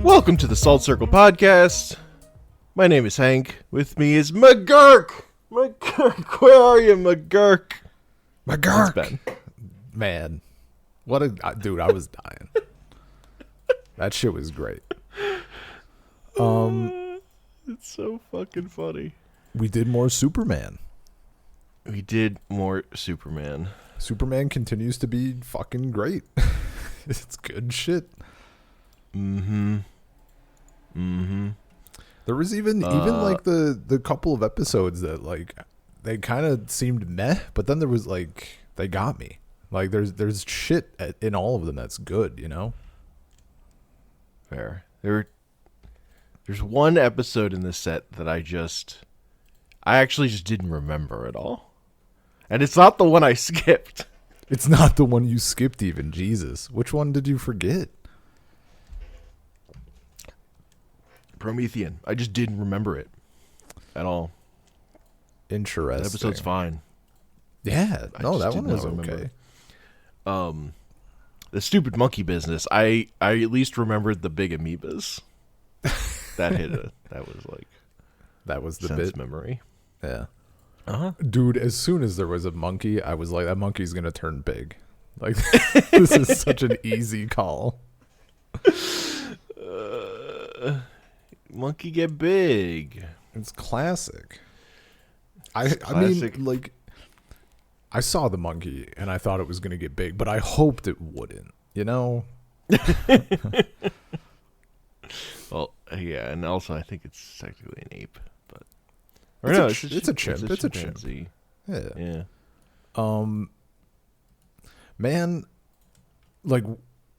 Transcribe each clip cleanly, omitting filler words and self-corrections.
Welcome to the Salt Circle Podcast. My name is Hank. With me is McGurk. McGurk, where are you, McGurk? McGurk. That's Ben. Man, what a dude! I was dying. That shit was great. It's so fucking funny. We did more Superman. We did more Superman. Superman continues to be fucking great. It's good shit. Mm-hmm. There was even like the couple of episodes that like they kind of seemed meh, but then there was like they got me. Like there's shit in all of them that's good, you know. Fair. There's one episode in this set that I actually just didn't remember at all. And it's not the one I skipped. It's not the one you skipped even, Jesus. Which one did you forget? Promethean. I just didn't remember it at all. Interesting. That episode's fine. Yeah. No, that did one was not remember. okay. The stupid monkey business. I at least remembered the big amoebas. That was the bit memory. Yeah. Uh-huh. Dude, as soon as there was a monkey, I was like, that monkey's going to turn big. Like, this is such an easy call. Monkey get big. It's classic. Classic. I mean, like, I saw the monkey and I thought it was going to get big, but I hoped it wouldn't, you know? Well, yeah, and also I think it's technically an ape, but it's a chimp. It's a chimp. Yeah. Man, like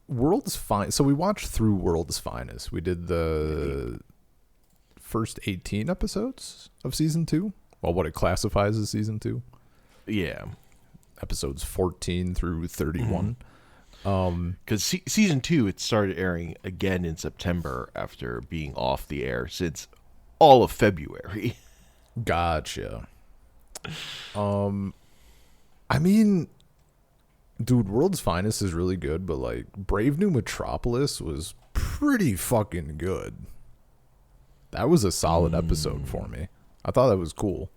World's Fine. So we watched through World's Finest. We did the first 18 episodes of season 2. Well, what it classifies as season 2. Yeah. Episodes 14 through 31. Because season 2, it started airing again in September after being off the air since all of February. Gotcha. I mean, dude, World's Finest is really good, but like Brave New Metropolis was pretty fucking good. That was a solid episode for me. I thought that was cool.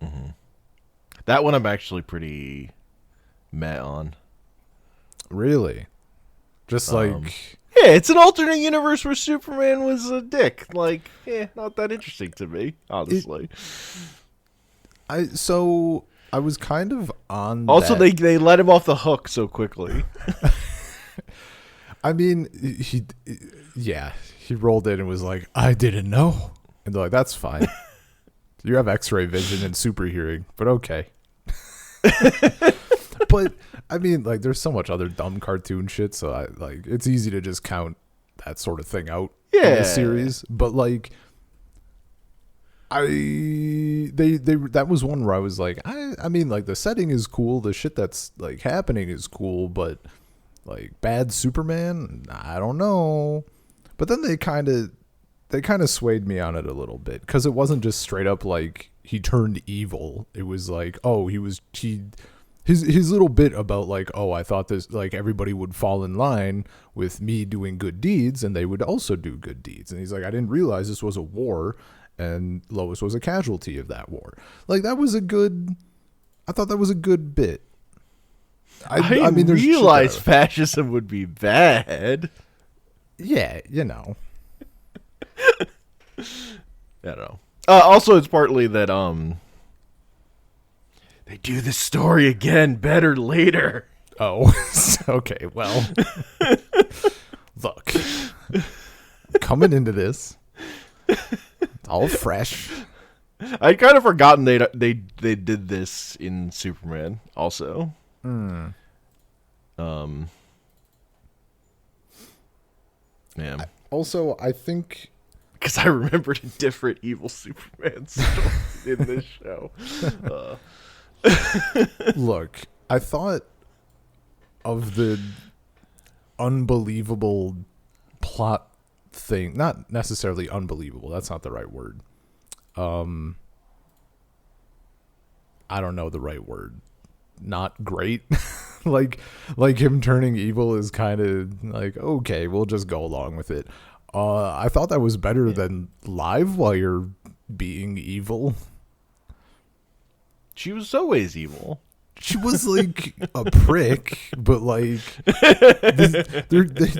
Mm-hmm. That one I'm actually pretty meh on. Really? Just like... Yeah, it's an alternate universe where Superman was a dick. Like, not that interesting to me, honestly. I was kind of on also, that. they let him off the hook so quickly. I mean, he rolled in and was like, I didn't know. And they're like, that's fine. You have x-ray vision and super hearing, but okay. But I mean, like, there's so much other dumb cartoon shit, so it's easy to just count that sort of thing out in the series. But like, that was one where I was like, I mean, like, the setting is cool, the shit that's like happening is cool, but like bad Superman, I don't know. But then they kind of swayed me on it a little bit, because it wasn't just straight up like he turned evil. It was like, oh, his little bit about like, oh, I thought this, like, everybody would fall in line with me doing good deeds and they would also do good deeds. And he's like, I didn't realize this was a war and Lois was a casualty of that war. Like, I thought that was a good bit. I mean, realized fascism would be bad. Yeah, you know. I don't know. Also, it's partly that, they do this story again better later. Oh, okay. Well, look, coming into this, it's all fresh. I'd kind of forgotten they did this in Superman also. Yeah. Also, I think because I remembered a different evil Superman story in this show. Look, I thought of the unbelievable plot thing. Not necessarily unbelievable. That's not the right word. I don't know the right word. Not great. like him turning evil is kind of like, okay, we'll just go along with it. I thought that was better than Livewire being evil. She was always evil. She was like a prick, but like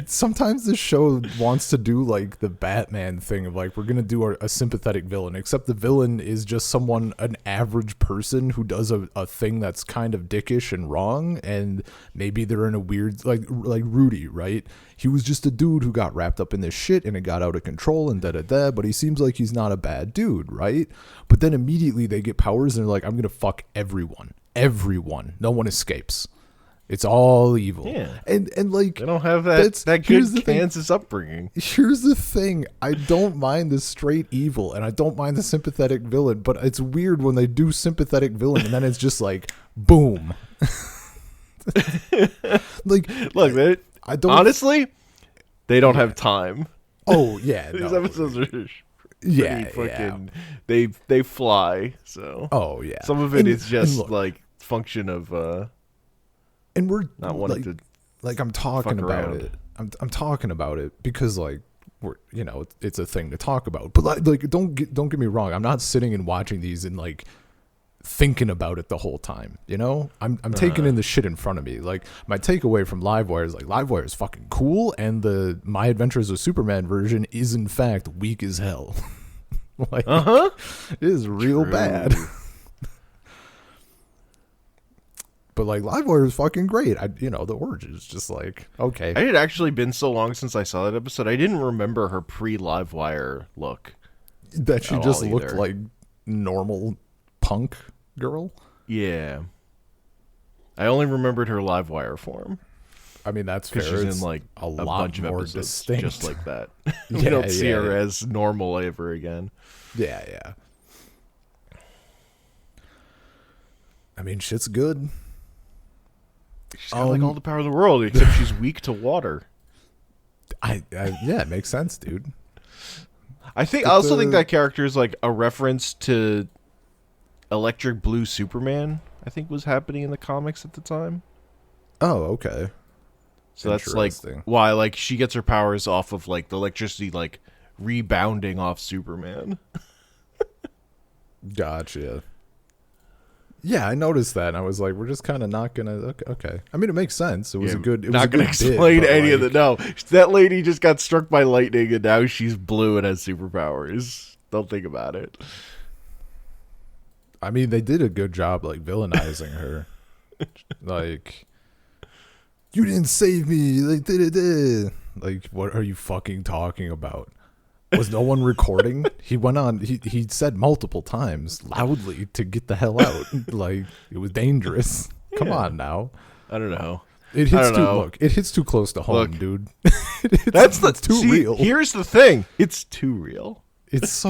sometimes the show wants to do like the Batman thing of like, we're gonna do a sympathetic villain, except the villain is just an average person who does a thing that's kind of dickish and wrong, and maybe they're in a weird like Rudy, right? He was just a dude who got wrapped up in this shit and it got out of control and da-da-da, but he seems like he's not a bad dude, right? But then immediately they get powers and they're like, I'm gonna fuck everyone. No one escapes. It's all evil. Yeah. And like, they don't have that good Kansas upbringing. Here's the thing. I don't mind the straight evil and I don't mind the sympathetic villain, but it's weird when they do sympathetic villain and then it's just like, boom. Like, look, I don't honestly, they don't have time. Oh yeah. These no. episodes are Yeah, fucking, they fly. So oh yeah, some of it is just like function of and we're not wanting to like I'm talking about around. it. I'm talking about it because like we're it's a thing to talk about. But like don't get me wrong. I'm not sitting and watching these and like thinking about it the whole time. I'm taking in the shit in front of me. Like my takeaway from Livewire is like Livewire is fucking cool, and the My Adventures of Superman version is in fact weak as hell. Like, it is real bad. But like Livewire is fucking great. The origin is just like, okay. It had actually been so long since I saw that episode. I didn't remember her pre-Livewire look. That she just looked like normal punk girl. Yeah. I only remembered her Livewire form. I mean, that's fair. She's in like a lot bunch of more episodes distinct, just like that. We don't see her as normal ever again. Yeah. I mean, shit's good. She's got like all the power in the world, except she's weak to water. Yeah, it makes sense, dude. I also think that character is like a reference to Electric Blue Superman, I think was happening in the comics at the time. Oh, okay. So that's like why like she gets her powers off of like the electricity like rebounding off Superman. Gotcha. Yeah, I noticed that, and I was like, "We're just kind of not gonna." Okay, I mean, it makes sense. It was a good. It not was gonna explain any of it. No, that lady just got struck by lightning, and now she's blue and has superpowers. Don't think about it. I mean, they did a good job, like villainizing her. Like, you didn't save me. Like, like, what are you fucking talking about? Was no one recording? He went on. He said multiple times loudly to get the hell out. Like, it was dangerous. Come on now. I don't know. It hits too close to home, dude. It's too real. Here's the thing. It's too real. It's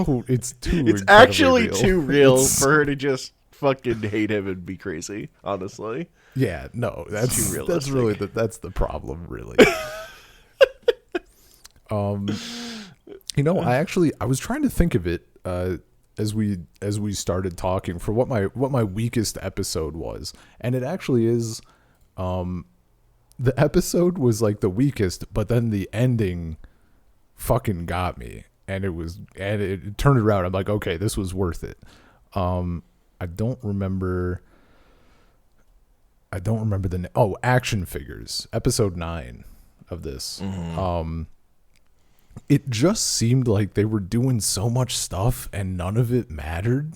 actually real. Too real for her to just fucking hate him and be crazy, honestly. Yeah, no, that's too realistic. That's really that's the problem, really. I was trying to think of it as we started talking for what my weakest episode was, and it actually is. The episode was like the weakest, but then the ending fucking got me, and it turned around. I'm like, okay, this was worth it. I don't remember Action Figures, episode 9 of this. Mm-hmm. It just seemed like they were doing so much stuff and none of it mattered.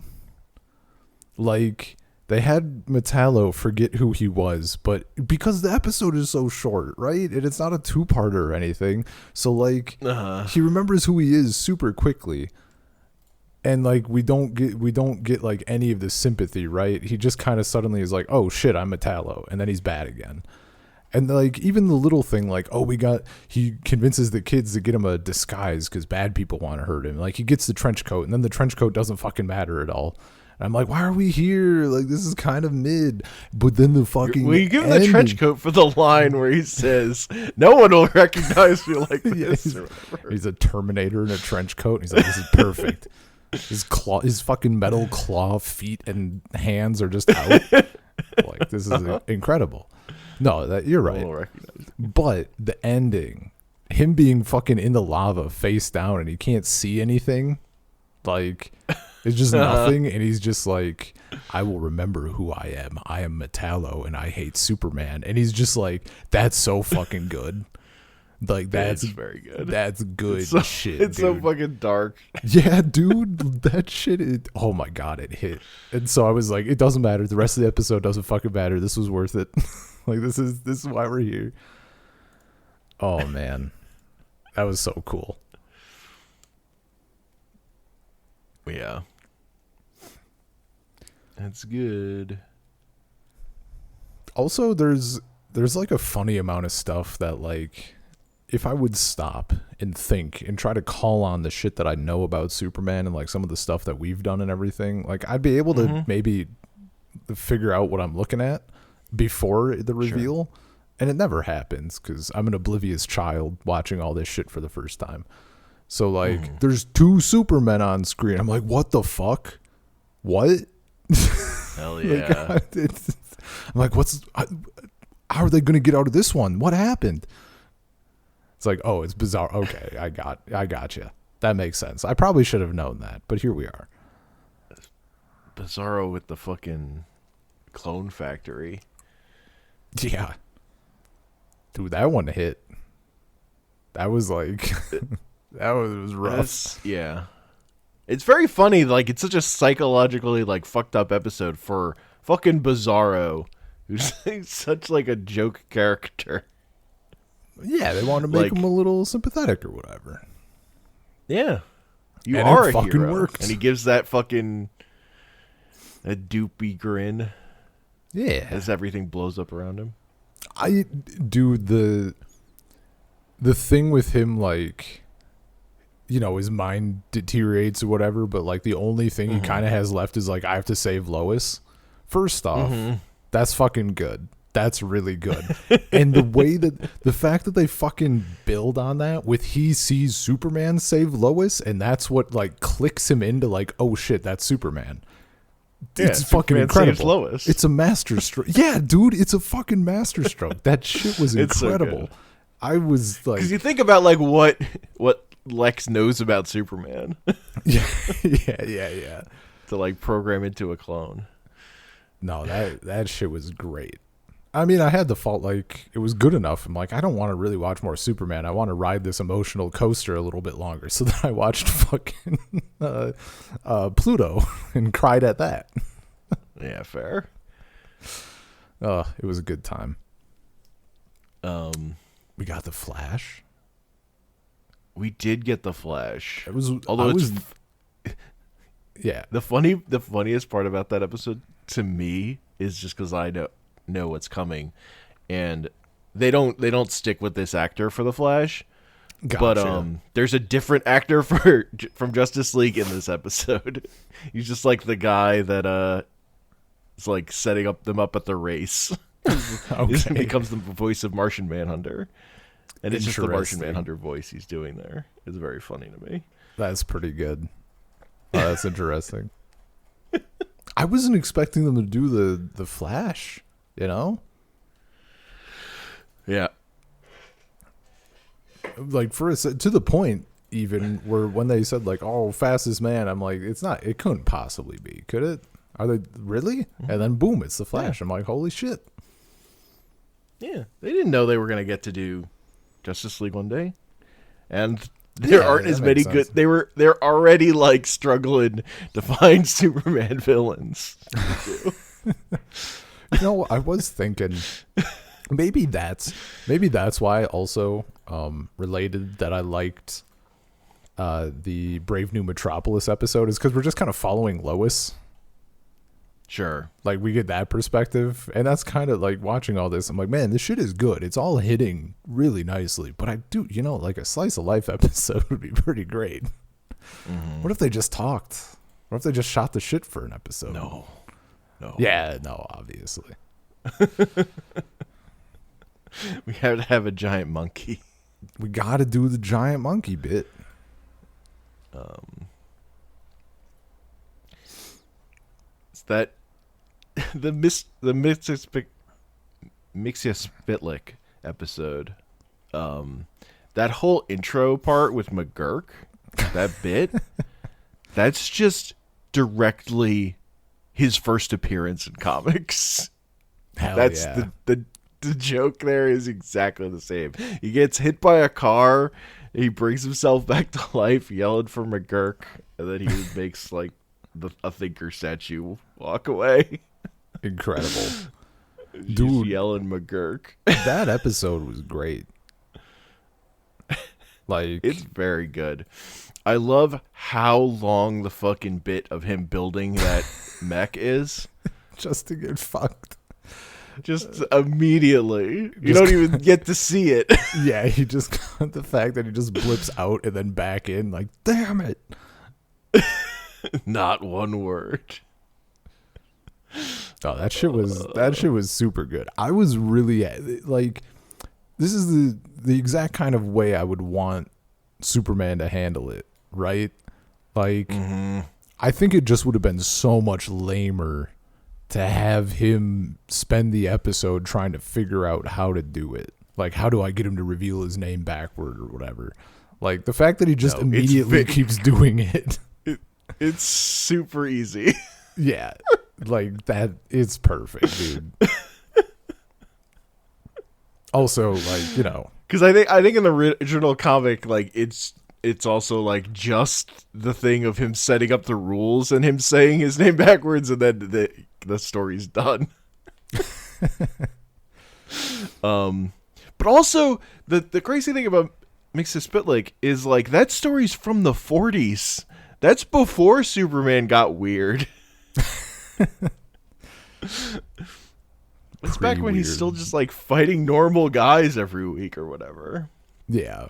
Like, they had Metallo forget who he was, but because the episode is so short, right? And it's not a 2-parter or anything. So like he remembers who he is super quickly. And like we don't get like any of the sympathy, right? He just kind of suddenly is like, "Oh shit, I'm Metallo," and then he's bad again. And like even the little thing, like, he convinces the kids to get him a disguise because bad people want to hurt him. Like he gets the trench coat, and then the trench coat doesn't fucking matter at all. And I'm like, why are we here? Like this is kind of mid. But then the fucking we give him the trench coat for the line where he says, "No one will recognize me like this." He's a Terminator in a trench coat. And he's like, "This is perfect." His fucking metal claw feet and hands are just out. Like this is incredible. No, that you're right. Will recognize. But the ending, him being fucking in the lava face down and he can't see anything, like it's just nothing, and he's just like, I will remember who I am. I am Metallo and I hate Superman. And he's just like, that's so fucking good. Like that's very good. That's good shit. It's dude. so fucking dark. Yeah, dude, that shit. Oh my god, it hit. And so I was like, it doesn't matter. The rest of the episode doesn't fucking matter. This was worth it. Like this is why we're here. Oh man, that was so cool. Yeah, that's good. Also, there's like a funny amount of stuff that like, if I would stop and think and try to call on the shit that I know about Superman and like some of the stuff that we've done and everything, like I'd be able to maybe figure out what I'm looking at before the reveal. Sure. And it never happens because I'm an oblivious child watching all this shit for the first time. So like there's 2 Supermen on screen. I'm like, what the fuck? What? Hell yeah. Like, I'm like, how are they going to get out of this one? What happened? It's like, oh, it's bizarre. Okay, I got you. That makes sense. I probably should have known that, but here we are. Bizarro with the fucking clone factory. Yeah. Dude, that one hit. That was like, that was rough. Yeah. It's very funny. Like, it's such a psychologically, like, fucked up episode for fucking Bizarro, who's such, like, a joke character. Yeah, they want to make him a little sympathetic or whatever. Yeah. You and are it a fucking hero. Worked. And he gives that fucking a doopy grin. Yeah. As everything blows up around him. I do the thing with him, like, you know, his mind deteriorates or whatever, but like the only thing he kind of has left is like, I have to save Lois. First off, that's fucking good. That's really good. And the way that the fact that they fucking build on that with he sees Superman save Lois, and that's what like clicks him into like, oh shit, that's Superman. Yeah, it's fucking Superman incredible. Lois. It's a master stroke. Yeah, dude, it's a fucking master stroke. That shit was incredible. So I was like, because you think about like what Lex knows about Superman. yeah. To like program into a clone. No, that shit was great. I mean, I had the fault, like, it was good enough. I'm like, I don't want to really watch more Superman. I want to ride this emotional coaster a little bit longer. So then I watched fucking Pluto and cried at that. Yeah, fair. It was a good time. We got the Flash. We did get the Flash. It was, although yeah. The funniest part about that episode to me is just because I know what's coming, and they don't stick with this actor for the Flash. Gotcha. But there's a different actor from Justice League in this episode. He's just like the guy that is like setting them up at the race. Okay. He becomes the voice of Martian Manhunter, and it's just the Martian Manhunter voice he's doing there. It's very funny to me. That's pretty good. That's interesting. I wasn't expecting them to do the Flash. You know? Yeah. Like to the point even where when they said like, oh, fastest man, I'm like, it couldn't possibly be, could it? Are they really? And then boom, it's the Flash. Yeah. I'm like, holy shit. Yeah. They didn't know they were going to get to do Justice League one day. And there aren't as many good. They're already like struggling to find Superman villains. You know, I was thinking maybe that's why also related that I liked the Brave New Metropolis episode is because we're just kind of following Lois. Sure. Like we get that perspective, and that's kind of like watching all this. I'm like, man, this shit is good. It's all hitting really nicely. But I do, you know, like a slice of life episode would be pretty great. What if they just talked? What if they just shot the shit for an episode? No. Yeah, no, obviously. We have to have a giant monkey. We got to do the giant monkey bit. Is that the Mixia Spitlick episode, that whole intro part with McGurk, that bit, that's just directly his first appearance in comics. Hell That's yeah. the joke there is exactly the same. He gets hit by a car, he brings himself back to life, yelling for McGurk, and then he makes like a thinker statue walk away. Incredible. Just Dude, yelling McGurk. that episode was great. Like, It's very good. I love how long the fucking bit of him building that mech is. just to get fucked. Just immediately. You don't even get to see it. Yeah, he just got the fact that he just blips out and then back in. Like, damn it. Not one word. Oh, that shit was super good. I was really like, this is the exact kind of way I would want Superman to handle it, right? Like, I think it just would have been so much lamer to have him spend the episode trying to figure out how to do it. Like, how do I get him to reveal his name backward or whatever? Like, the fact that he just immediately keeps doing it. It's super easy. Yeah. Like, that, it's perfect, dude. Also, like, you know. Because I think in the original comic, like, it's also like just the thing of him setting up the rules and him saying his name backwards, and then the story's done. But also the crazy thing about Mixia Spitlick is like that story's from the 40s. That's before Superman got weird. It's back when he's still just like fighting normal guys every week or whatever. Yeah.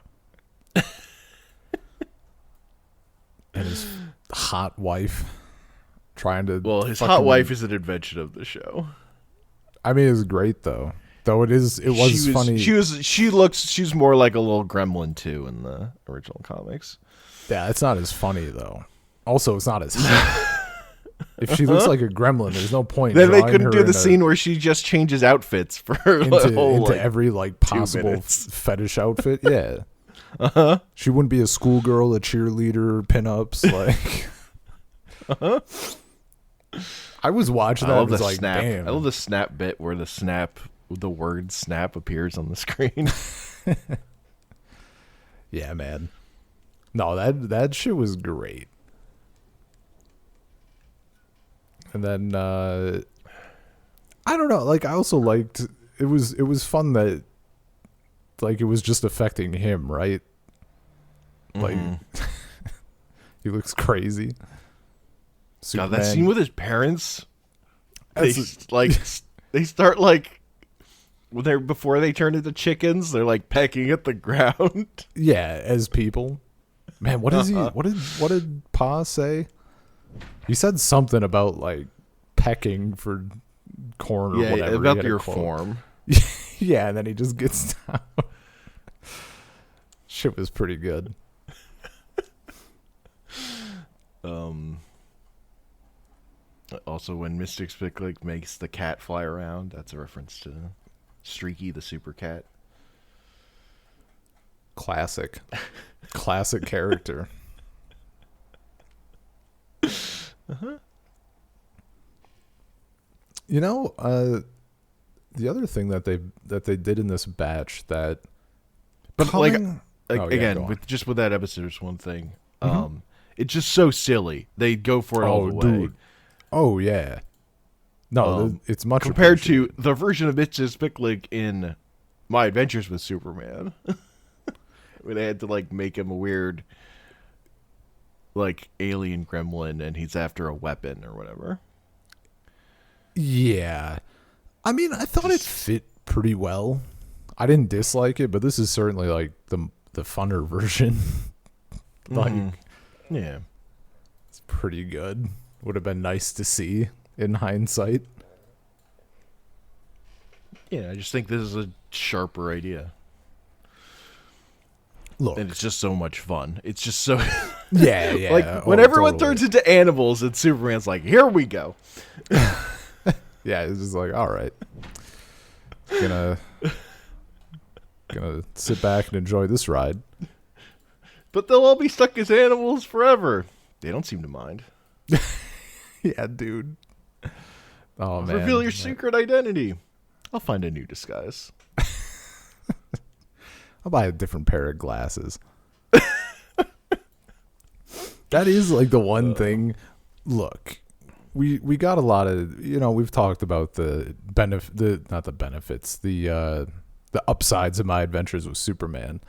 And his hot wife trying to. Well, his hot wife is an invention of the show. I mean, it's great though. Though it was funny. She's more like a little gremlin too in the original comics. Yeah, it's not as funny though. Also, it's not as hot. If she looks like a gremlin, there's no point. Then they couldn't do the scene where she just changes outfits for into every like possible fetish outfit. Yeah. She wouldn't be a schoolgirl, a cheerleader, pinups. Like, I was watching that. I was like, snap. damn. I love the snap bit where the word snap appears on the screen. Yeah, man. No, that shit was great. And then I don't know, like I also liked it was fun that like it was just affecting him, right? Like he looks crazy. God, that scene with his parents, they start like before they turn into chickens, they're like pecking at the ground. Yeah, as people. Man, what is he? What did Pa say? He said something about like pecking for corn or whatever. About your form. Yeah, and then he just gets down. Shit was pretty good. Also, when Mystic Spitlick makes the cat fly around, that's a reference to Streaky the Super Cat. Classic character. You know, the other thing that they did in this batch that, again with that episode, there's one thing. It's just so silly. They go for it all the way. Dude. Oh yeah. No, it's much compared to the version of Mixia Spitlick in My Adventures with Superman. Where they had to like make him a weird like alien gremlin and he's after a weapon or whatever. Yeah. I mean, I thought it fit pretty well. I didn't dislike it, but this is certainly like the funner version. Like yeah. It's pretty good. Would have been nice to see in hindsight. Yeah, I just think this is a sharper idea. Look. And it's just so much fun. It's just so yeah. Like when everyone turns into animals and Superman's like, here we go. Yeah, it's just like, all right. Gonna sit back and enjoy this ride. But they'll all be stuck as animals forever. They don't seem to mind. Yeah, dude. Oh man. Reveal your secret identity. I'll find a new disguise. I'll buy a different pair of glasses. That is like the one thing. Look, we got a lot of, we've talked about the upsides of my adventures with Superman.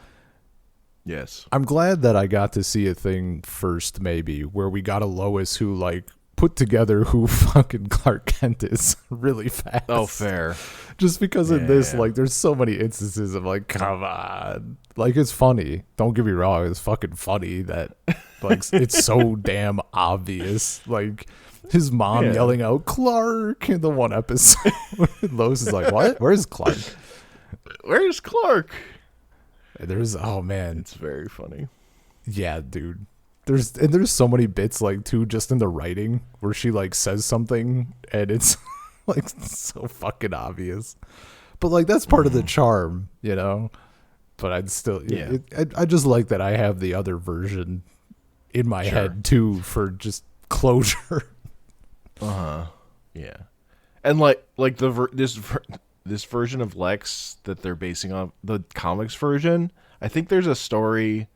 Yes. I'm glad that I got to see a thing first, maybe, where we got a Lois who like put together who fucking Clark Kent is really fast. Oh, fair. Just because in this, like, there's so many instances of like, come on. Like, it's funny. Don't get me wrong. It's fucking funny that, like, it's so damn obvious. Like, his mom yelling out, Clark, in the one episode. Lois is like, what? Where's Clark? Where's Clark? Oh, man. It's very funny. Yeah, dude. There's so many bits, like, too, just in the writing where she, like, says something and it's like so fucking obvious, but like that's part of the charm, but I'd still, I just like that I have the other version in my head too for just closure. Yeah, and like this version of Lex that they're basing on the comics version, I think there's a story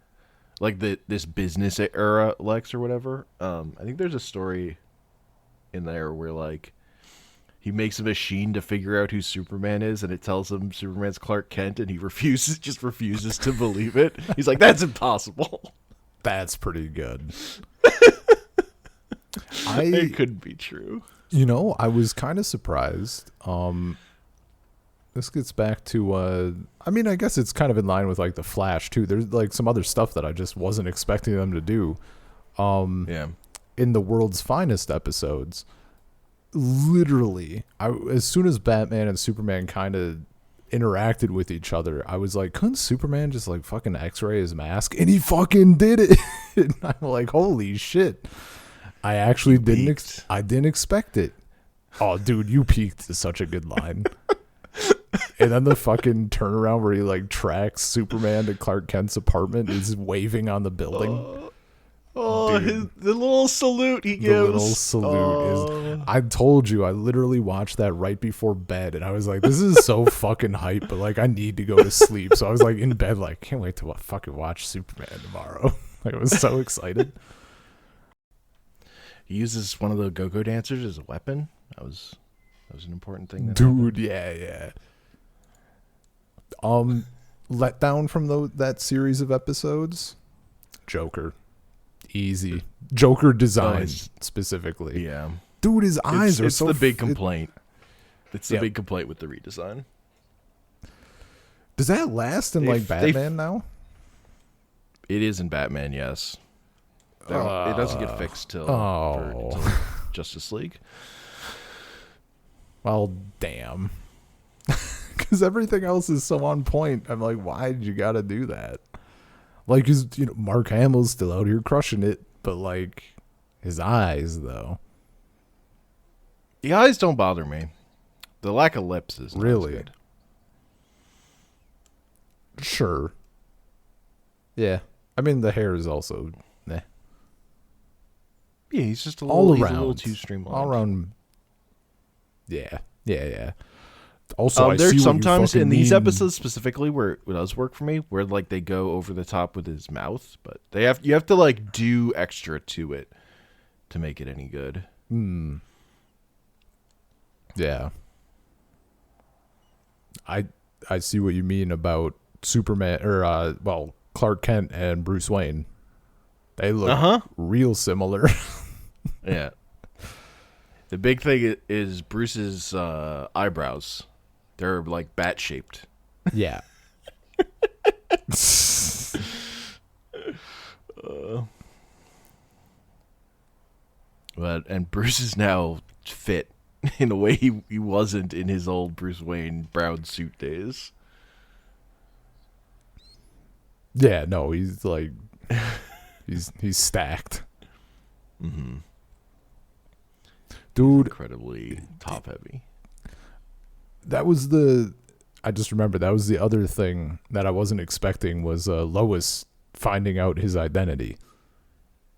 like this business era Lex or whatever. I think there's a story in there where like he makes a machine to figure out who Superman is, and it tells him Superman's Clark Kent, and he refuses to believe it. He's like, "That's impossible." That's pretty good. It couldn't be true. I was kind of surprised. This gets back to, I guess it's kind of in line with like the Flash too. There's like some other stuff that I just wasn't expecting them to do. In the World's Finest episodes. Literally, as soon as Batman and Superman kind of interacted with each other, I was like, couldn't Superman just like fucking X-ray his mask? And he fucking did it. And I'm like, holy shit. I actually didn't expect it. Oh, dude, you peaked is such a good line. And then the fucking turnaround where he like tracks Superman to Clark Kent's apartment is waving on the building. The little salute he gives. The little salute is. I told you, I literally watched that right before bed, and I was like, "This is so fucking hype," but like, I need to go to sleep. So I was like in bed, like, can't wait to fucking watch Superman tomorrow. Like, I was so excited. He uses one of the go-go dancers as a weapon. That was an important thing. Dude, yeah. Let down from that series of episodes. Joker. Easy. Joker design specifically. Yeah. Dude, his eyes are so... It's the big complaint. It's the big complaint with the redesign. Does that last in Batman now? It is in Batman, yes. It doesn't get fixed till Justice League. Well, damn. Because everything else is so on point. I'm like, why did you got to do that? Like, Mark Hamill's still out here crushing it, but like, his eyes though. The eyes don't bother me. The lack of lips is really good. Sure. Yeah, I mean the hair is also nah. Yeah, he's just a little too streamlined. All around. Yeah. Also, there's sometimes in these episodes specifically where it does work for me, where like they go over the top with his mouth, but you have to like do extra to it to make it any good. Yeah. I see what you mean about Superman or Clark Kent and Bruce Wayne. They look real similar. Yeah. The big thing is Bruce's eyebrows. They're like bat shaped. Yeah. And Bruce is now fit in a way he wasn't in his old Bruce Wayne brown suit days. Yeah, no, he's like he's stacked. Mm-hmm. Dude, incredibly top heavy. That was the I just remember that was the other thing that I wasn't expecting was Lois finding out his identity.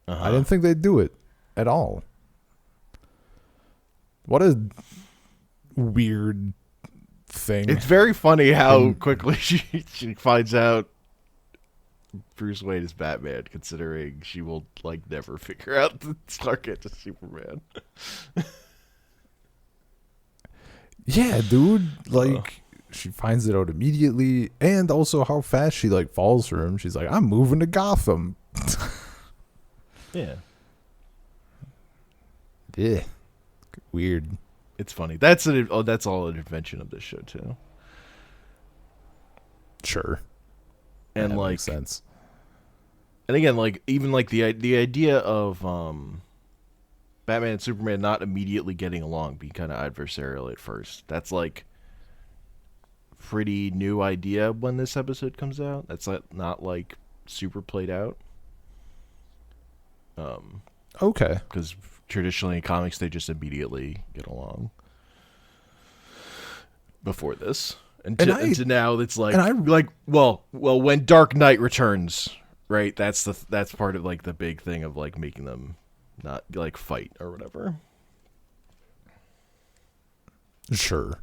I didn't think they'd do it at all. What a weird thing. It's very funny how quickly she finds out Bruce Wayne is Batman, considering she will like never figure out the Clark Kent is Superman. Yeah, dude. Like, she finds it out immediately, and also how fast she like falls for him. She's like, "I'm moving to Gotham." Yeah. Yeah. Weird. It's funny. That's all an invention of this show too. Sure. And that like makes sense. And again, like even like the idea of Batman and Superman not immediately getting along, being kind of adversarial at first. That's like pretty new idea when this episode comes out. That's not like super played out. Okay. Because traditionally in comics they just immediately get along. Before this, and to now, it's like well, when Dark Knight returns, right? That's part of like the big thing of like making them not like fight or whatever. Sure.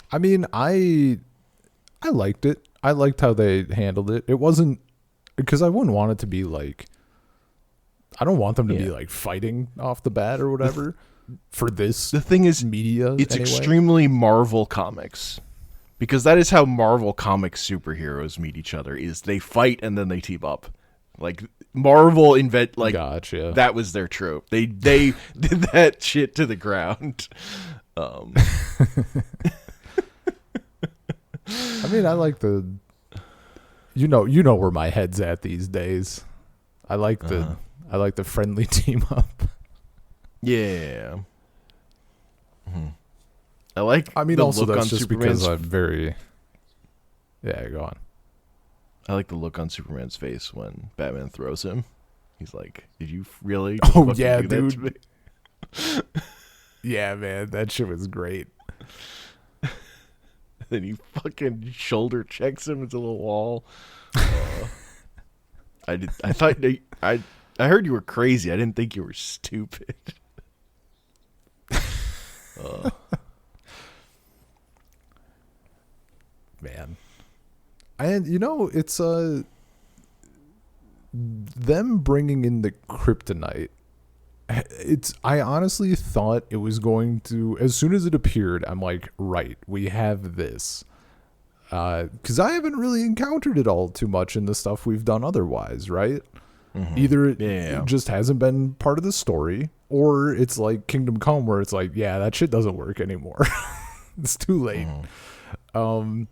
I mean, I liked it. I liked how they handled it. It wasn't because I wouldn't want it to be like. I don't want them to be like fighting off the bat or whatever. For this, the thing is, media. It's anyway. extremely Marvel Comics, because that is how Marvel Comics superheroes meet each other: is they fight and then they team up. Like Marvel gotcha. That was their trope. They did that shit to the ground. I mean, I like the. You know where my head's at these days. I like the friendly team up. Yeah. Mm-hmm. I mean, also look that's on just Superman's because I'm very. Yeah, go on. I like the look on Superman's face when Batman throws him. He's like, "Did you really?" Oh yeah, do that to dude. me?" Yeah, man, that shit was great. Then he fucking shoulder checks him into the wall. I heard you were crazy. I didn't think you were stupid. Man. And it's them bringing in the kryptonite. I honestly thought it was going to, as soon as it appeared, I'm like, right, we have this. Because I haven't really encountered it all too much in the stuff we've done otherwise, right? Mm-hmm. Either it just hasn't been part of the story, or it's like Kingdom Come, where it's like, yeah, that shit doesn't work anymore. It's too late. Mm-hmm.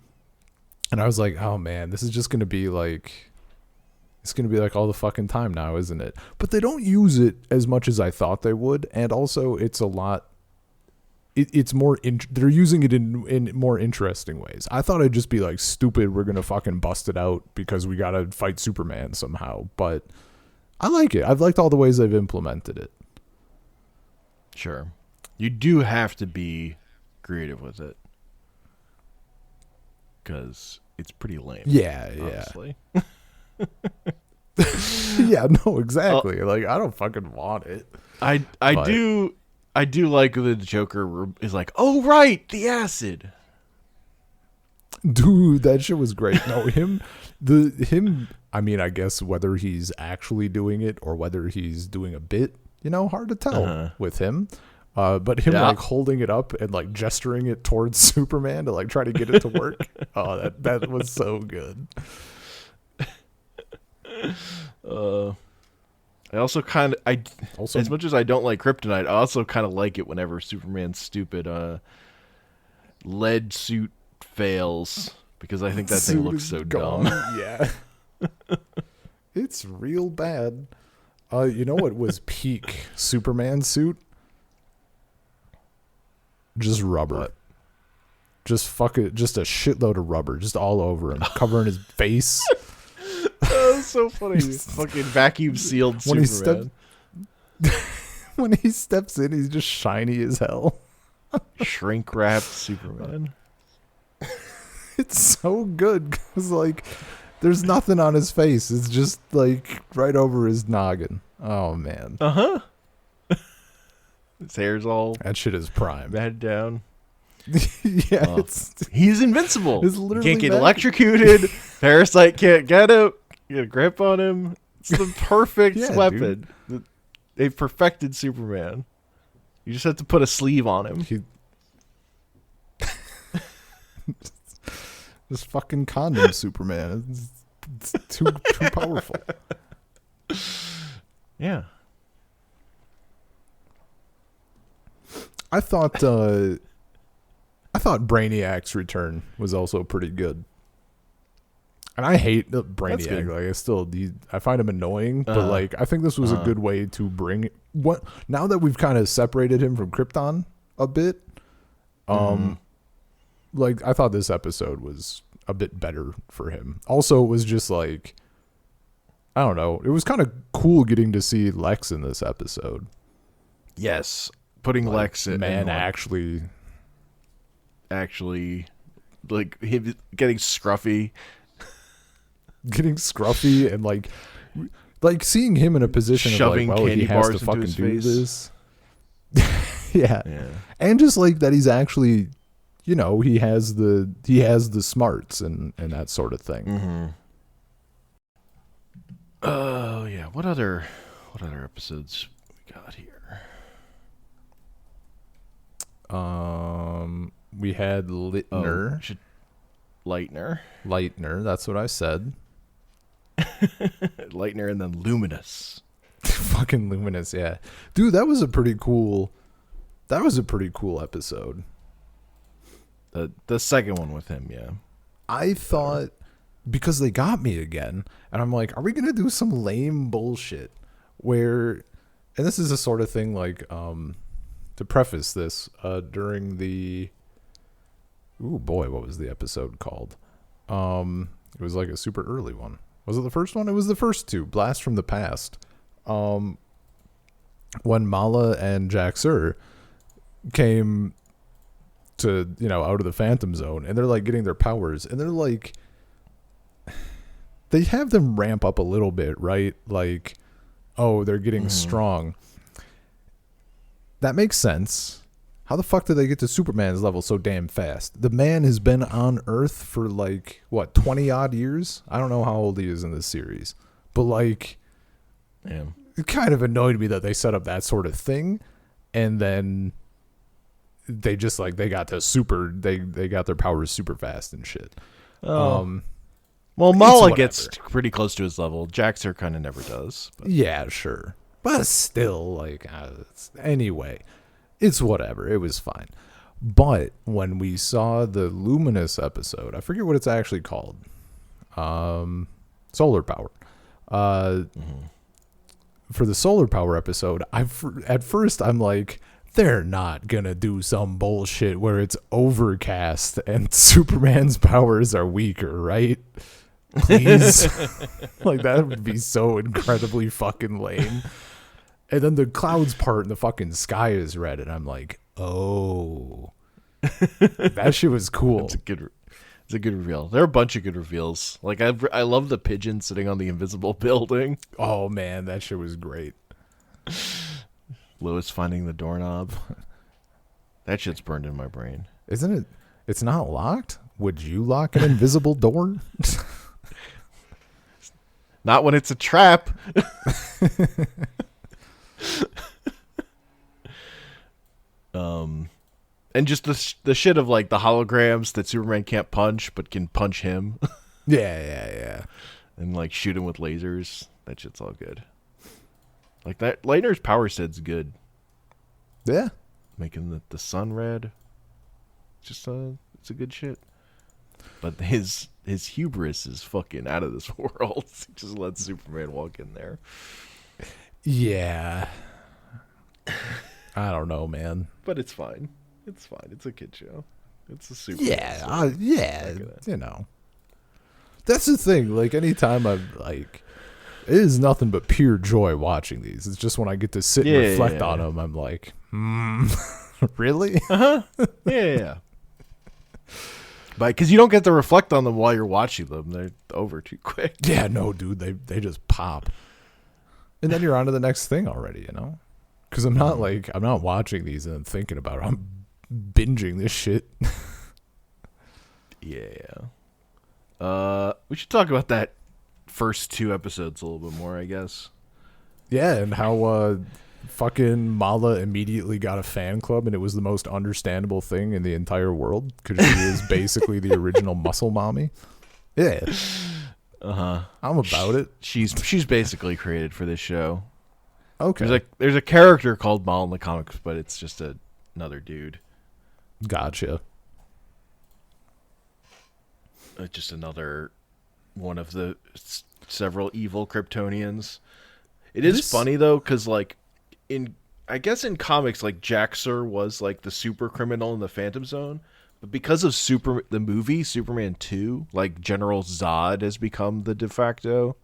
And I was like, oh man, this is just going to be like, it's going to be like all the fucking time now, isn't it? But they don't use it as much as I thought they would. And also it's a lot, it's more, they're using it in more interesting ways. I thought it'd just be like, stupid, we're going to fucking bust it out because we got to fight Superman somehow. But I like it. I've liked all the ways they've implemented it. Sure. You do have to be creative with it. Because it's pretty lame. Yeah, honestly. Yeah, no, exactly. Like, I don't fucking want it. I do like the Joker is like, oh right, the acid. Dude, that shit was great. No, him. I mean, I guess whether he's actually doing it or whether he's doing a bit, hard to tell with him. But him like holding it up and like gesturing it towards Superman to like try to get it to work. Oh, that was so good. I also as much as I don't like kryptonite, I also kind of like it whenever Superman's stupid lead suit fails, because I think that thing looks so dumb. Yeah. It's real bad. You know what was peak Superman suit? Just rubber. What? Just just a shitload of rubber, just all over him, covering his face. That was so funny. Fucking vacuum sealed Superman. When he steps in, he's just shiny as hell. Shrink wrapped Superman. It's so good because like there's nothing on his face. It's just like right over his noggin. Oh man, Uh-huh. His hair's all that shit is prime. matted down. Yeah, He's invincible. It's He literally can't get magic. electrocuted. Parasite can't get him. You get a grip on him. It's the perfect Yeah, weapon. They've perfected Superman. You just have to put a sleeve on him. He this fucking condom Superman. It's too powerful. Yeah. I thought Brainiac's return was also pretty good. And I hate Brainiac. Like I find him annoying, but like I think this was a good way to bring what now that we've kind of separated him from Krypton a bit. Like I thought this episode was a bit better for him. Also, it was just like I don't know. It was kind of cool getting to see Lex in this episode. Yes. Putting Like, Lex in. man, like, actually, like him getting scruffy. Getting scruffy and like seeing him in a position Shoving of like, well, candy he has bars to into fucking his do face. this. Yeah. And just like that he's actually, you know, he has the smarts and that sort of thing. Mm-hmm. Oh yeah. What other episodes we got here? We had Littner. Lightner. That's what I said. Lightner and then Luminous. Fucking Luminous, yeah. Dude, that was a pretty cool episode. The second one with him, yeah. I thought because they got me again, and I'm like, are we gonna do some lame bullshit where and this is a sort of thing like to preface this, during the what was the episode called? It was like a super early one. Was it the first one? It was the first two, Blast from the Past. When Mala and Jax-Ur came to, you know, out of the Phantom Zone, and they're like getting their powers, and they're like, they have them ramp up a little bit, right? Like, oh, they're getting strong. That makes sense. How the fuck did they get to Superman's level so damn fast? The man has been on Earth for like, what, 20 odd years? I don't know how old he is in this series. But like, it kind of annoyed me that they set up that sort of thing. And then they just like, they got their powers super fast and shit. Well, Mala gets pretty close to his level. Jax-Ur kind of never does. But. Yeah, sure. But still, like, anyway, it's whatever. It was fine. But when we saw the Luminous episode, I forget what it's actually called. Solar Power. For the Solar Power episode, at first I'm like, they're not gonna do some bullshit where it's overcast and Superman's powers are weaker, right? Please. Like, that would be so incredibly fucking lame. And then the clouds part and the fucking sky is red, and I'm like, oh. That shit was cool. It's a good reveal. There are a bunch of good reveals. Like, I love the pigeon sitting on the invisible building. Oh, man, that shit was great. Lois finding the doorknob. That shit's burned in my brain. Isn't it? It's not locked? Would you lock an invisible door? Not when it's a trap. And just the shit of like the holograms that Superman can't punch but can punch him. Yeah. And like shoot him with lasers. That shit's all good. Like that Lightner's power set's good. Yeah. Making the sun red. Just it's a good shit. But his hubris is fucking out of this world. He just lets Superman walk in there. Yeah. I don't know, man. But it's fine. It's fine. It's a kid show. It's a super. Yeah, you know. That's the thing. Like, anytime I'm like, it is nothing but pure joy watching these. It's just when I get to sit and reflect on them, I'm like, really? Uh-huh. Yeah. Because you don't get to reflect on them while you're watching them. They're over too quick. Yeah, no, dude, they just pop. And then you're on to the next thing already, you know? Because I'm not watching these and thinking about it. I'm binging this shit. Yeah. We should talk about that first 2 episodes a little bit more, I guess. Yeah, and how fucking Mala immediately got a fan club, and it was the most understandable thing in the entire world because she is basically the original muscle mommy. Yeah. Uh-huh. I'm about it. She's basically created for this show. Okay. There's a character called Mal in the comics, but it's just another dude. Gotcha. Just another one of the several evil Kryptonians. It is funny though, because like I guess in comics, like Jax-Ur was like the super criminal in the Phantom Zone, but because of the movie Superman 2, like General Zod has become the de facto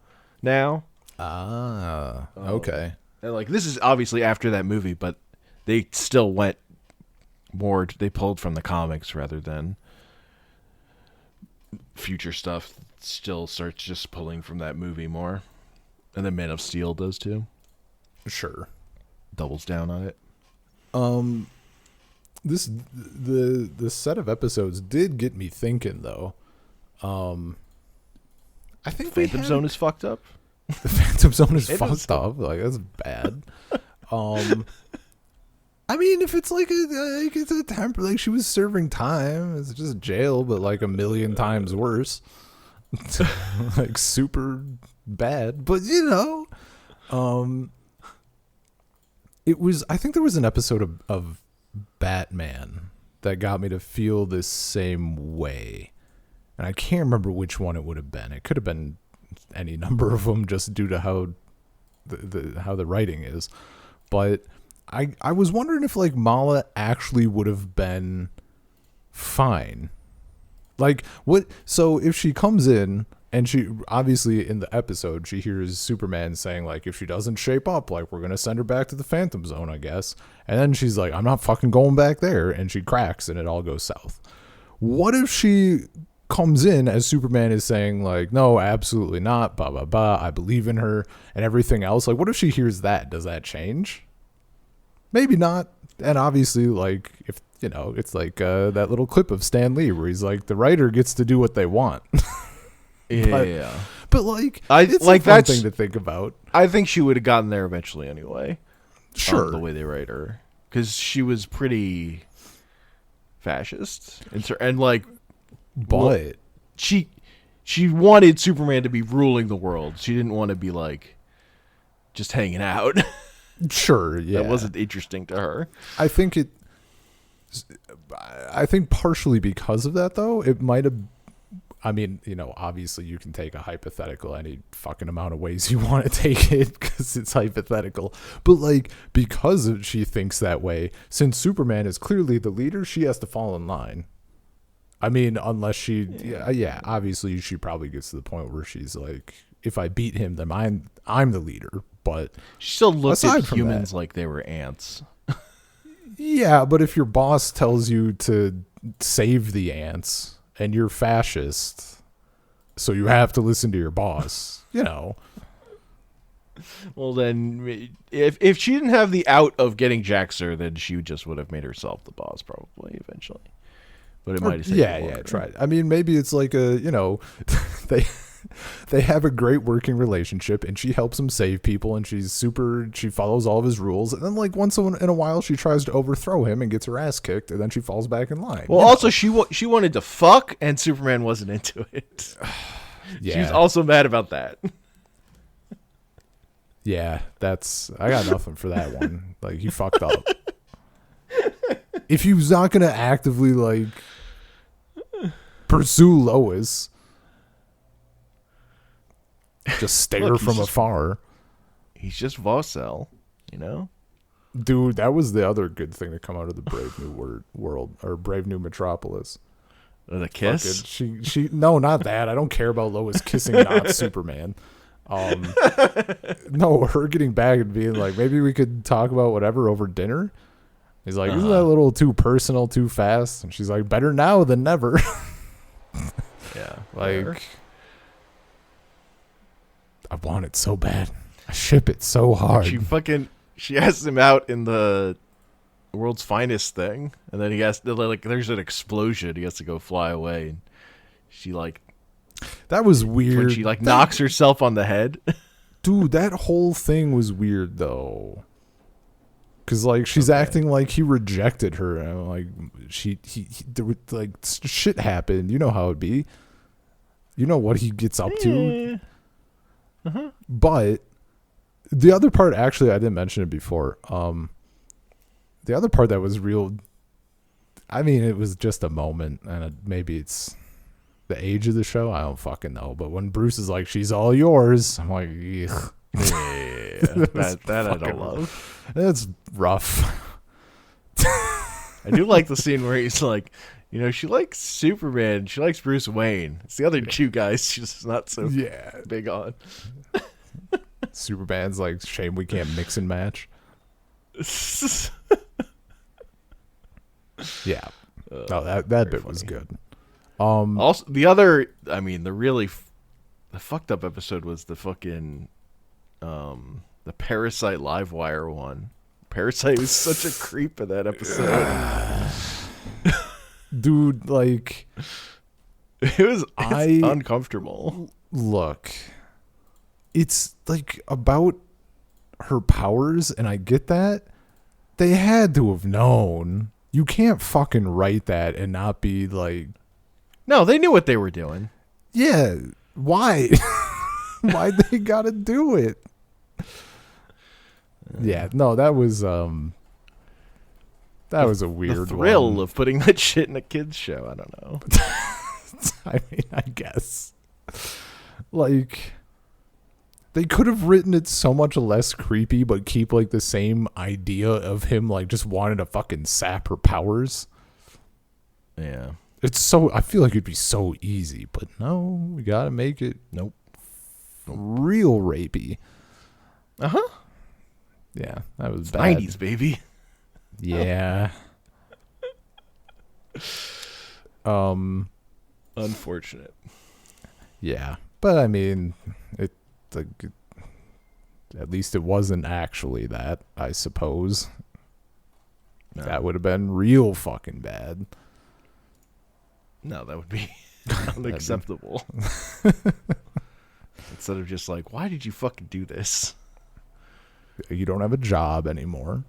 now. Okay. And like this is obviously after that movie, but they still went more. They pulled from the comics rather than future stuff. Still starts just pulling from that movie more, and then Man of Steel does too. Sure. Doubles down on it. The set of episodes did get me thinking though. I think Phantom Zone is fucked up. The Phantom Zone is fucked up. Like that's bad. I mean, if it's it's a temper, like she was serving time, it's just jail, but like a million times worse. Like super bad, but you know, it was. I think there was an episode of Batman that got me to feel this same way, and I can't remember which one it would have been. It could have been any number of them, just due to how the writing is, but. I was wondering if like Mala actually would have been fine. Like what? So if she comes in and she obviously in the episode she hears Superman saying like if she doesn't shape up like we're gonna send her back to the Phantom Zone I guess, and then she's like I'm not fucking going back there, and she cracks and it all goes south. What if she comes in as Superman is saying like no absolutely not blah blah blah I believe in her and everything else? Like what if she hears that? Does that change? Maybe not. And obviously, like, if, you know, it's like that little clip of Stan Lee where he's like, the writer gets to do what they want. Yeah. But like, it's like a fun thing to think about. I think she would have gotten there eventually anyway. Sure. The way they write her. Because she was pretty fascist. And like, but she wanted Superman to be ruling the world. She didn't want to be like just hanging out. Sure, yeah. That wasn't interesting to her. I think partially because of that, though, it might have. I mean, you know, obviously you can take a hypothetical any fucking amount of ways you want to take it because it's hypothetical. But like, because she thinks that way, since Superman is clearly the leader, she has to fall in line. I mean, unless she, yeah, obviously she probably gets to the point where she's like, if I beat him, then I'm the leader. But she still looked at humans like they were ants. Yeah, but if your boss tells you to save the ants and you're fascist, so you have to listen to your boss, you know. Well, then, if she didn't have the out of getting Jax-Ur, then she just would have made herself the boss probably eventually. But it might have taken tried. I mean, maybe it's like they have a great working relationship and she helps him save people and she follows all of his rules, and then like once in a while she tries to overthrow him and gets her ass kicked, and then she falls back in line. Well, also she wanted to fuck and Superman wasn't into it. Yeah. She's also mad about that. Yeah, I got nothing for that one. Like, he fucked up. If he was not gonna actively like pursue Lois, just stare from afar. He's just Vossel, you know? Dude, that was the other good thing to come out of the Brave New World or Brave New Metropolis. The kiss? She no, not that. I don't care about Lois kissing not Superman. No, her getting back and being like, maybe we could talk about whatever over dinner. He's like, isn't that a little too personal, too fast? And she's like, better now than never. Fair. Like, I want it so bad. I ship it so hard. She has him out in the world's finest thing, and then he has to, like, there's an explosion. He has to go fly away, and she like That was weird. when she like knocks herself on the head. Dude, that whole thing was weird though. Cause like she's acting like he rejected her, and I'm like he there was, like shit happened. You know how it'd be. You know what he gets up to. Uh-huh. But the other part, actually, I didn't mention it before. The other part that was real, I mean, it was just a moment, and maybe it's the age of the show. I don't fucking know. But when Bruce is like, "She's all yours," I'm like, ugh. Yeah, that I don't love. That's rough. I do like the scene where he's like, you know, she likes Superman, she likes Bruce Wayne. It's the other two guys she's just not so big on. Superman's like, shame we can't mix and match. Yeah. No, that bit funny. was good. Also, the other, I mean, the fucked up episode was the fucking, the Parasite Livewire one. Parasite was such a creep in that episode. Dude, like, it's uncomfortable. Look, it's like about her powers, and I get that. They had to have known. You can't fucking write that and not be like, no, they knew what they were doing. yeah, why? Why they gotta do it? Yeah, no, that was a weird The thrill one. of putting that shit in a kid's show. I don't know. I mean, I guess. Like, they could have written it so much less creepy, but keep like the same idea of him like just wanting to fucking sap her powers. Yeah. It's so, I feel like it'd be so easy, but no, we gotta make it real rapey. Uh-huh. Yeah, that was bad. 90s, baby. Yeah. Unfortunate. Yeah, but I mean, at least it wasn't actually that, I suppose. No. That would have been real fucking bad. No, that would be unacceptable. Instead of just like, why did you fucking do this? You don't have a job anymore.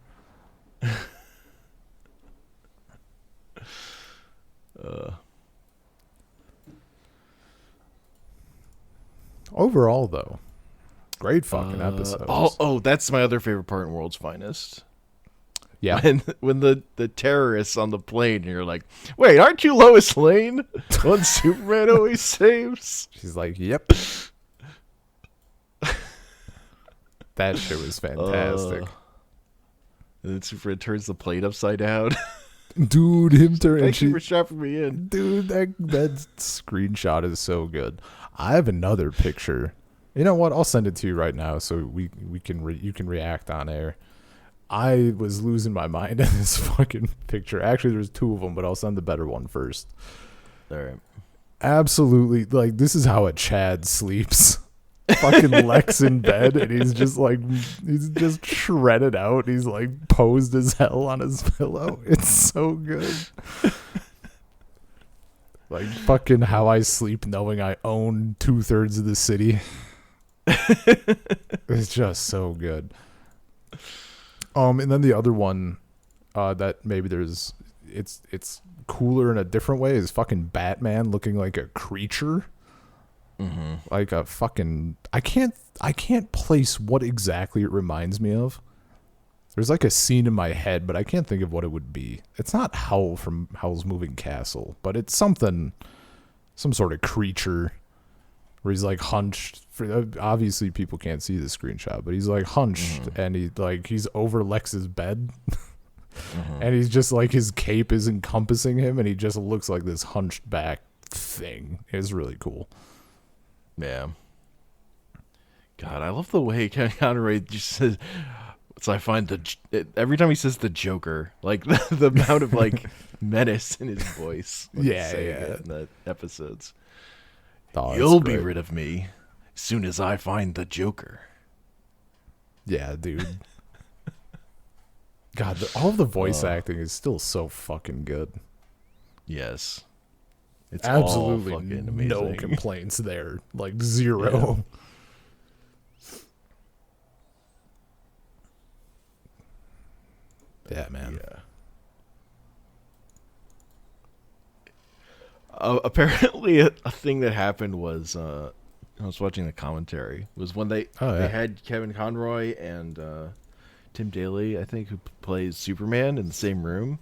Overall, though, great fucking episodes. Oh, that's my other favorite part in World's Finest. Yeah. When the terrorists on the plane, and you're like, wait, aren't you Lois Lane? One Superman always saves. She's like, yep. That shit was fantastic. And then Superman turns the plane upside down. Dude, him turning. Thank you for strapping me in. Dude, that screenshot is so good. I have another picture. You know what? I'll send it to you right now so we can you can react on air. I was losing my mind in this fucking picture. Actually, there's two of them, but I'll send the better one first. All right. Absolutely, like, this is how a Chad sleeps. Fucking Lex in bed, and he's just shredded out. He's like posed as hell on his pillow. It's so good. Like fucking how I sleep knowing I own 2/3 of the city. It's just so good. And then the other one that maybe it's cooler in a different way is fucking Batman looking like a creature. Mm-hmm. Like a fucking, I can't place what exactly it reminds me of. There's like a scene in my head, but I can't think of what it would be. It's not Howl from Howl's Moving Castle, but it's some sort of creature where he's like hunched. Obviously people can't see the screenshot, but he's like hunched, and he's over Lex's bed. And he's just like, his cape is encompassing him, and he just looks like this hunched back thing. It's really cool. Yeah. God, I love the way Conrad just says. So I find every time he says the Joker, like the amount of like menace in his voice. Yeah. In the episodes. Oh, it's You'll be great. rid of me as soon as I find the Joker. Yeah, dude. God, all the voice acting is still so fucking good. Yes. It's Absolutely all fucking no amazing. complaints there. Like, zero. Yeah, man. Yeah. Apparently, a thing that happened was I was watching the commentary was when they had Kevin Conroy and Tim Daly, I think, who plays Superman in the same room.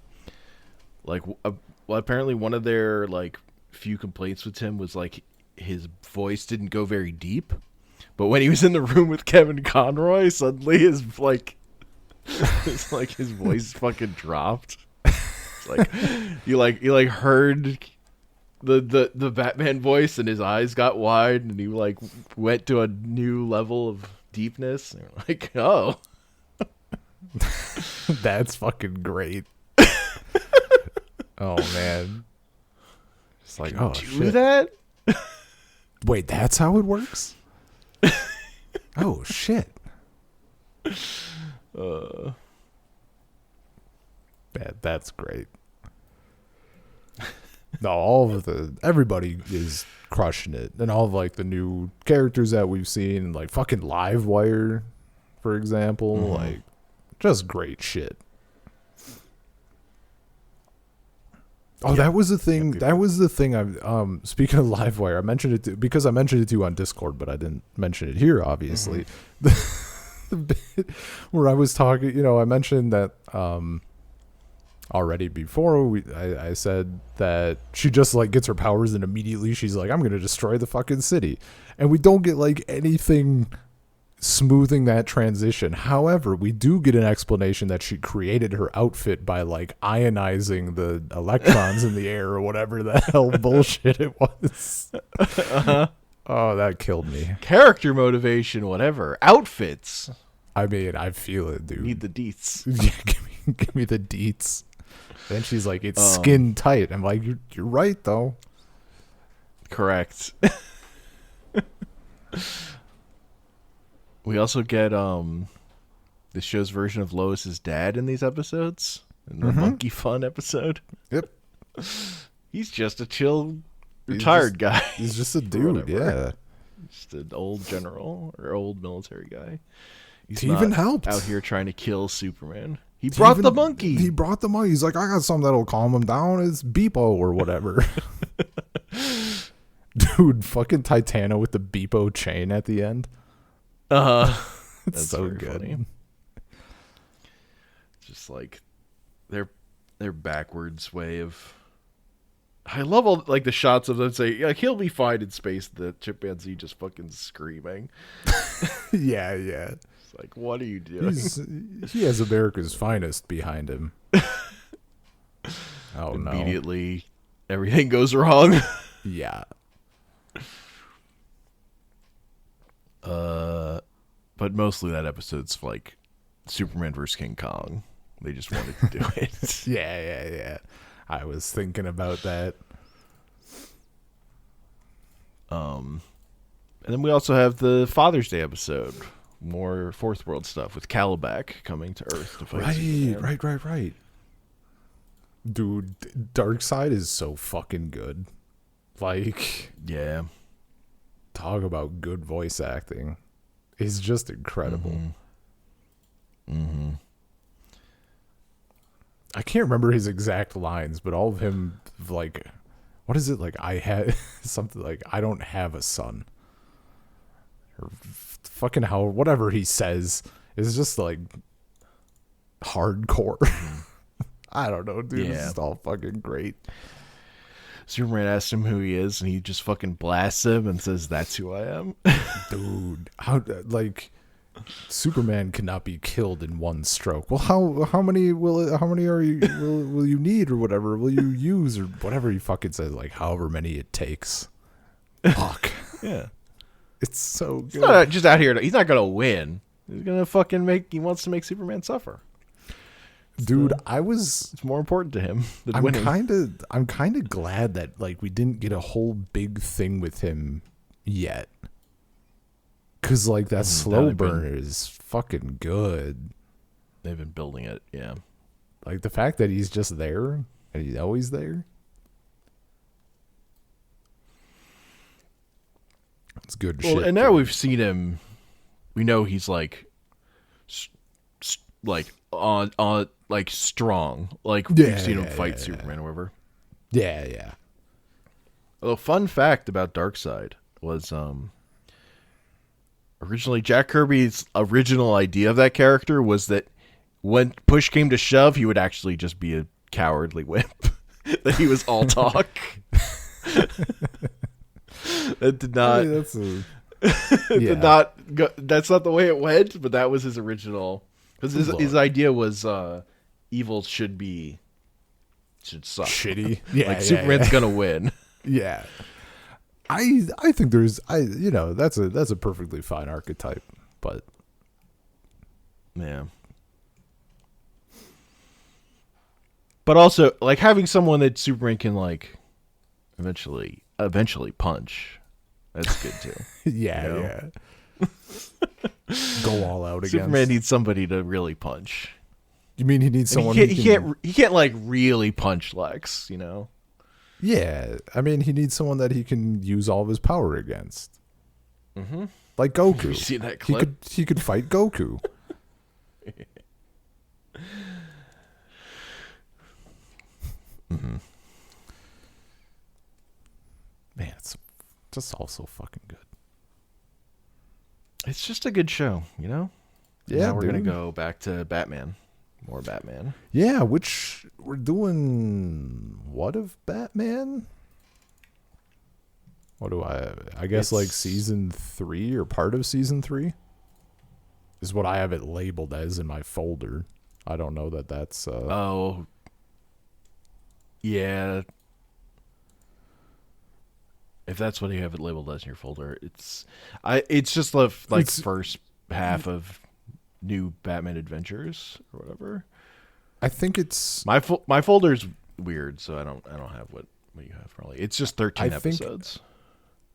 Like, well, apparently one of their like few complaints with Tim was like his voice didn't go very deep, but when he was in the room with Kevin Conroy, suddenly his his voice fucking dropped. It's like you heard the Batman voice and his eyes got wide and he like went to a new level of deepness. And you're like, oh, That's fucking great. Oh, man. It's like, oh, do shit. that? Wait, that's how it works? Oh, shit. That's great. No, everybody is crushing it, and all of like the new characters that we've seen, like fucking Livewire, for example, like just great shit. Oh, that was the thing. That was the thing. I speaking of Livewire, I mentioned it because I mentioned it to you on Discord, but I didn't mention it here. Obviously, the bit where I was talking, I mentioned that already before I said that she just like gets her powers and immediately she's like, I'm gonna destroy the fucking city, and we don't get like anything smoothing that transition. However, we do get an explanation that she created her outfit by like ionizing the electrons in the air or whatever the hell bullshit it was. Oh, that killed me. Character motivation, whatever. Outfits. I mean, I feel it, dude. Need the deets. give me the deets. Then she's like, it's skin tight. I'm like, you're right though. Correct. We also get the show's version of Lois's dad in these episodes. In the Monkey Fun episode. Yep. He's just a chill retired guy. He's just a dude, yeah. Just an old general or old military guy. He's he even helped out here trying to kill Superman. He brought the monkey. He brought the monkey. He's like, I got something that'll calm him down. It's Beepo or whatever. Dude, fucking Titano with the Beepo chain at the end. That's so good. Funny. Just like their backwards way of. I love all like the shots of them say like he'll be fine in space. The chimpanzee just fucking screaming. Yeah. It's like, what are you doing? He has America's finest behind him. Oh no! Immediately, everything goes wrong. Yeah. But mostly that episode's like Superman versus King Kong. They just wanted to do it. Yeah. I was thinking about that. And then we also have the Father's Day episode. More Fourth World stuff with Calabac coming to Earth to fight Superman. Right. Dude, Darkseid is so fucking good. Like, Yeah. talk about good voice acting. It's just incredible. I can't remember his exact lines, but all of him, like, what is it? Like, I had something like, I don't have a son. Or fucking how, whatever he says is just like hardcore. I don't know, dude. Yeah. It's all fucking great. Superman asks him who he is, and he just fucking blasts him and says, "That's who I am." Dude, how, like, Superman cannot be killed in one stroke. Well, how many are you will you need or whatever will you use or whatever he fucking says, like however many it takes. Fuck. Yeah. It's so good. He's not just out here. He's not gonna win. He's gonna fucking he wants to make Superman suffer. Dude, it's more important to him than I'm winning. kind of glad that like we didn't get a whole big thing with him yet. Cuz like that slow burn is fucking good. They've been building it, yeah. Like the fact that he's just there and he's always there. It's good shit. And now we've seen him. We know he's like on like strong. Like we've seen him fight Superman or whatever. Yeah. Although fun fact about Darkseid was originally Jack Kirby's original idea of that character was that when push came to shove, he would actually just be a cowardly wimp. That he was all talk. That did not. I mean, did not go, that's not the way it went, but that was his original. Because his idea was evil should suck. Shitty. Yeah, like Superman's gonna win. Yeah. I think that's a perfectly fine archetype, but yeah. But also, like having someone that Superman can like eventually punch. That's good too. Yeah. Go all out against. Superman needs somebody to really punch. You mean he needs someone? He can't like really punch Lex, you know? Yeah, I mean he needs someone that he can use all of his power against. Mm-hmm. Like Goku. You see that clip? He could fight Goku. Mm-hmm. Man, it's just all so fucking good. It's just a good show, you know? Yeah, now we're going to go back to Batman. More Batman. Yeah, which we're doing what of Batman? What do I guess like season 3 or part of season 3 is what I have it labeled as in my folder. I don't know that that's Oh. Yeah. If that's what you have it labeled as in your folder, it's just the first half of New Batman Adventures or whatever. I think it's my folder's weird, so I don't have what you have probably. It's just 13 episodes.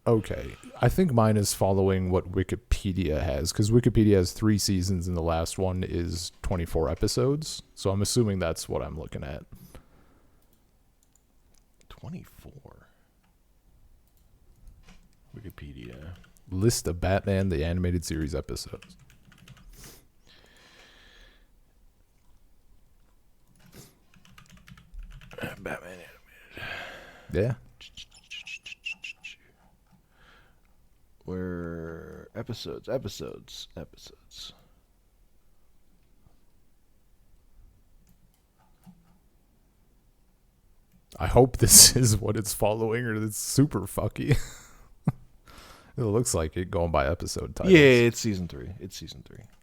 Okay, I think mine is following what Wikipedia has because Wikipedia has 3 seasons and the last one is 24 episodes. So I'm assuming that's what I'm looking at. 24. Wikipedia. List of Batman the Animated Series episodes. Batman Animated. Yeah. Where episodes. I hope this is what it's following or it's super fucky. It looks like it going by episode titles. Yeah, it's season 3.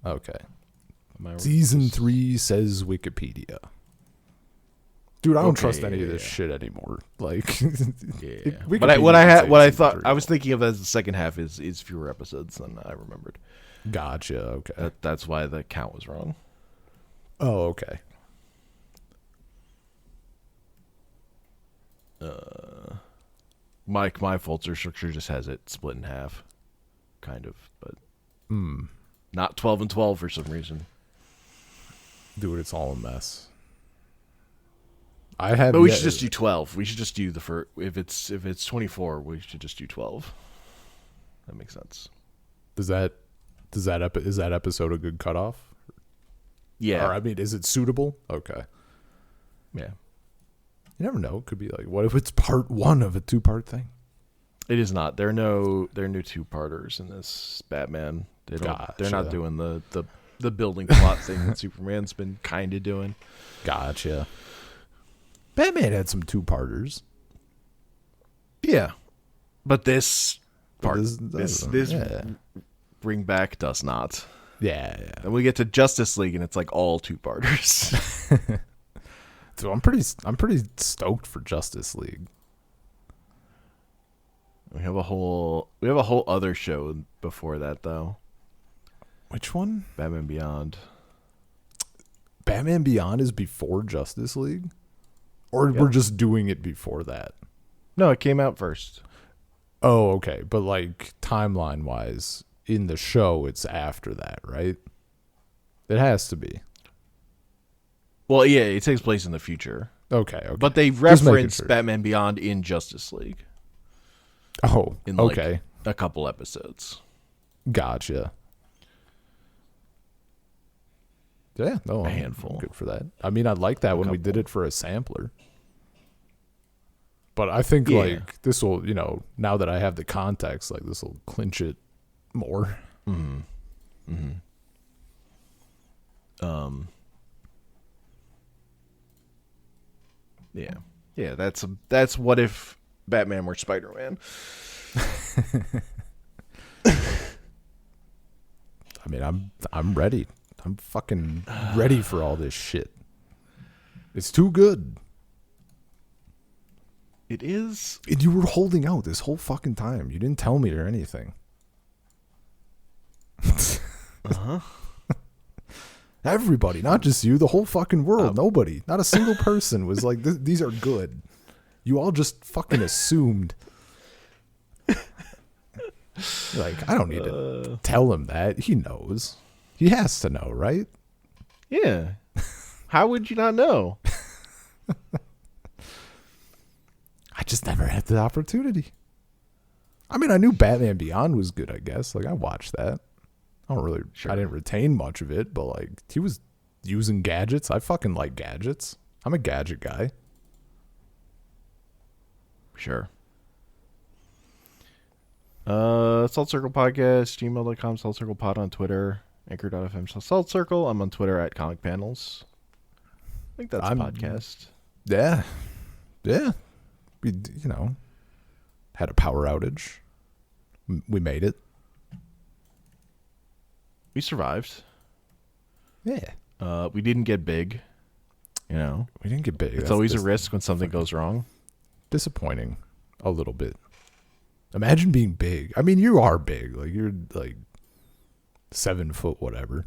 Okay. Right? Season 3 says Wikipedia. Dude, I don't trust any of this shit anymore. Like, yeah. But I thought I was thinking of as the second half is fewer episodes than I remembered. Gotcha. Okay. That's why the count was wrong. Oh, okay. My folder structure just has it split in half, kind of, but not 12 and 12 for some reason. Dude, it's all a mess. But we should just do 12. We should just do the first. If it's 24, we should just do 12. That makes sense. Is that episode a good cutoff? Yeah. Or, I mean, is it suitable? Okay. Yeah. You never know. It could be like, what if it's part 1 of a 2-part thing? It is not. There are no 2-parters in this Batman. They're not doing the building plot thing that Superman's been kind of doing. Gotcha. Batman had some 2-parters. Yeah. But this part, this Bring Back does not. Yeah. And we get to Justice League and it's like all 2-parters. So I'm pretty stoked for Justice League. We have a whole other show before that though. Which one? Batman Beyond. Batman Beyond is before Justice League? Or Yep. we're just doing it before that? No, it came out first. Oh, okay. But like timeline wise, in the show, it's after that, right? It has to be. Well, yeah, it takes place in the future. Okay. But they Just making reference sure. Batman Beyond in Justice League Oh, in like okay. a couple episodes. Gotcha. Yeah, no, A I'm handful. good for that. I mean, I like that when we did couple. it for a sampler. But I think Yeah. like this will, now that I have the context, like this will clinch it more. Yeah, that's what if Batman were Spider-Man. I mean, I'm ready. I'm fucking ready for all this shit. It's too good. It is. And you were holding out this whole fucking time. You didn't tell me or anything. Uh-huh. Everybody, not just you, the whole fucking world. Nobody, not a single person was like, these are good. You all just fucking assumed. Like, I don't need to tell him that. He knows. He has to know, right? Yeah. How would you not know? I just never had the opportunity. I mean, I knew Batman Beyond was good, I guess. Like, I watched that. I didn't retain much of it, but like, he was using gadgets. I fucking like gadgets. I'm a gadget guy. Sure. Salt Circle Podcast, gmail.com, Salt Circle Pod on Twitter, anchor.fm/Salt Circle. I'm on Twitter at Comic Panels. I think that's a podcast. Yeah. Yeah. We, had a power outage. We made it. We survived. Yeah. We didn't get big. We didn't get big. It's always a risk when something goes wrong. Disappointing. A little bit. Imagine being big. I mean, you are big. Like, you're like 7 foot whatever.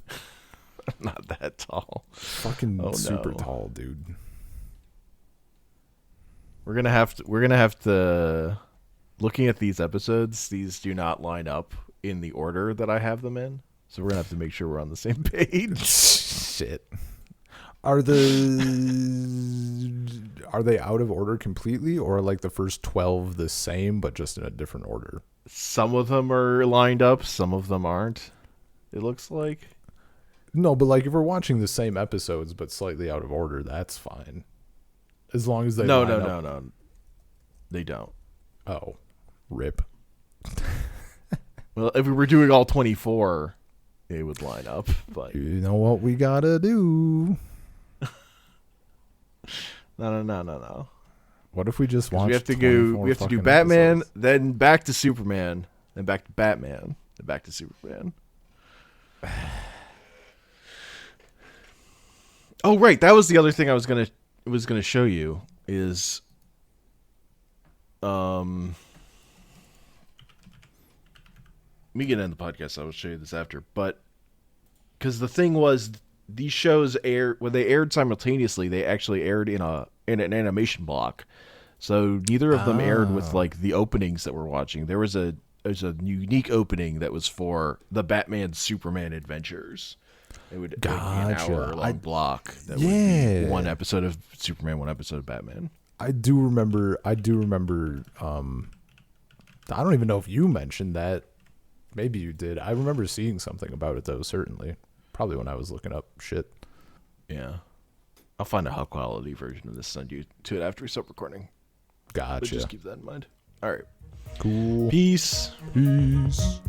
I'm not that tall. Fucking super tall, dude. We're gonna have to looking at these episodes, these do not line up in the order that I have them in. So we're gonna have to make sure we're on the same page. Shit. Are they out of order completely, or like the first 12 the same but just in a different order? Some of them are lined up, some of them aren't. It looks like. No, but like if we're watching the same episodes but slightly out of order, that's fine. As long as they No. They don't. Oh, rip. Well, if we were doing all 24, it would line up. But You know what we gotta do? No. What if we just watch? We have to do Batman, then back to Superman, then back to Batman, then back to Superman. Oh right, that was the other thing I was gonna show you is let me get in the podcast. I will show you this after, but because the thing was, these shows when they aired simultaneously, they actually aired in an animation block. So neither of them aired with like the openings that we're watching. There's a unique opening that was for the Batman Superman Adventures. It would be an hour-long block. That would be one episode of Superman, one episode of Batman. I do remember. I don't even know if you mentioned that. Maybe you did. I remember seeing something about it though. Certainly, probably when I was looking up shit. Yeah, I'll find a high quality version of this. Send you to it after we stop recording. Gotcha. But just keep that in mind. All right. Cool. Peace. Peace.